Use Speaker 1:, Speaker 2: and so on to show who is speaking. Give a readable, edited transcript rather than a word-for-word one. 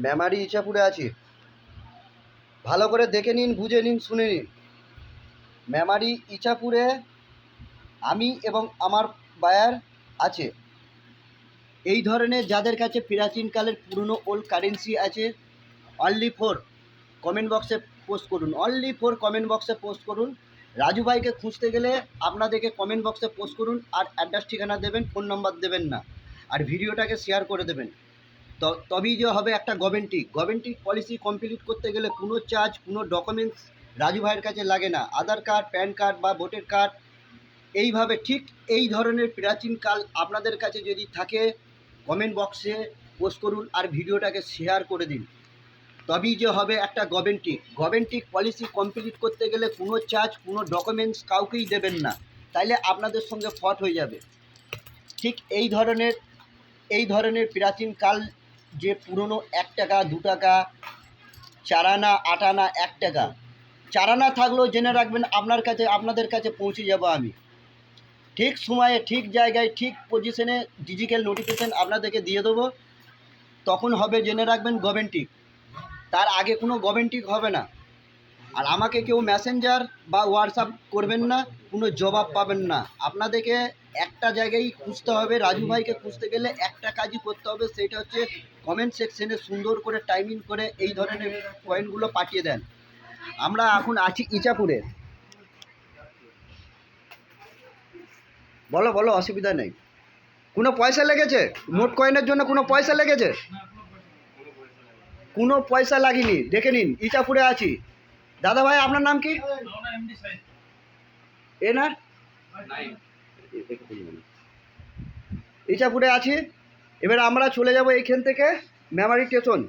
Speaker 1: মেমারি ইছাপুরে আছি। ভালো করে দেখে নিন, বুঝে নিন, শুনে নিন। মেমারি ইছাপুরে আমি এবং আমার বায়ার আছে। এই ধরনের যাদের কাছে প্রাচীনকালের পুরনো ওল্ড কারেন্সি আছে, অনলি ফর কমেন্ট বক্সে পোস্ট করুন, অনলি ফর কমেন্ট বক্সে পোস্ট করুন। রাজু ভাইকে খুঁজতে গেলে আপনাদেরকে কমেন্ট বক্সে পোস্ট করুন, আর অ্যাড্রেস ঠিকানা দেবেন, ফোন নাম্বার দেবেন না, আর ভিডিওটাকে শেয়ার করে দেবেন। তবেই যে হবে একটা গভর্নমেন্ট পলিসি কমপ্লিট করতে গেলে কোনো চার্জ, কোনো ডকুমেন্টস রাজু ভাইয়ের কাছে লাগে না। আধার কার্ড, প্যান কার্ড বা ভোটার কার্ড, এইভাবে ঠিক এই ধরনের প্রাচীনকাল আপনাদের কাছে যদি থাকে, কমেন্ট বক্সে পোস্ট করুন আর ভিডিওটাকে শেয়ার করে দিন। তবেই যে হবে একটা গভর্নমেন্ট পলিসি কমপ্লিট করতে গেলে কোনো চার্জ, কোনো ডকুমেন্টস কাউকেই দেবেন না, তাইলে আপনাদের সঙ্গে ফট হয়ে যাবে। ঠিক এই ধরনের প্রাচীনকাল যে পুরনো 1 টাকা, 2 টাকা, 4 আনা, 8 আনা, 1 টাকা, 4 আনা থাকলেও জেনে রাখবেন আপনাদের কাছে পৌঁছে যাব আমি ঠিক সময়ে, ঠিক জায়গায়, ঠিক পজিশনে ডিজিটাল নোটিফিকেশন আপনাদেরকে দিয়ে দেবো। তখন হবে, জেনে রাখবেন, গভর্নমেন্ট। তার আগে কোনো গভর্নমেন্ট হবে না। আর আমাকে কেউ মেসেঞ্জার বা হোয়াটসঅ্যাপ করবেন না, কোনো জবাব পাবেন না। আপনাদেরকে একটা জায়গায় খুঁজতে হবে। রাজু ভাইকে খুঁজতে গেলে একটা কাজই করতে হবে, সেইটা হচ্ছে কমেন্ট সেকশনে সুন্দর করে টাইমিং করে এই ধরনের পয়েন্টগুলো পাঠিয়ে দেন। আমরা এখন আছি ইছাপুরে। বলো, অসুবিধা নেই। কোনো পয়সা লেগেছে? নোট কয়েনের জন্য কোনো পয়সা লেগেছে? কোনো পয়সা লাগেনি, দেখে নিন। ইছাপুরে আছি। দাদা ভাই, আপনার নাম কি? এনার ইছাপুরে আছি। এবার আমরা চলে যাব এইখান থেকে মেমারি স্টেশন।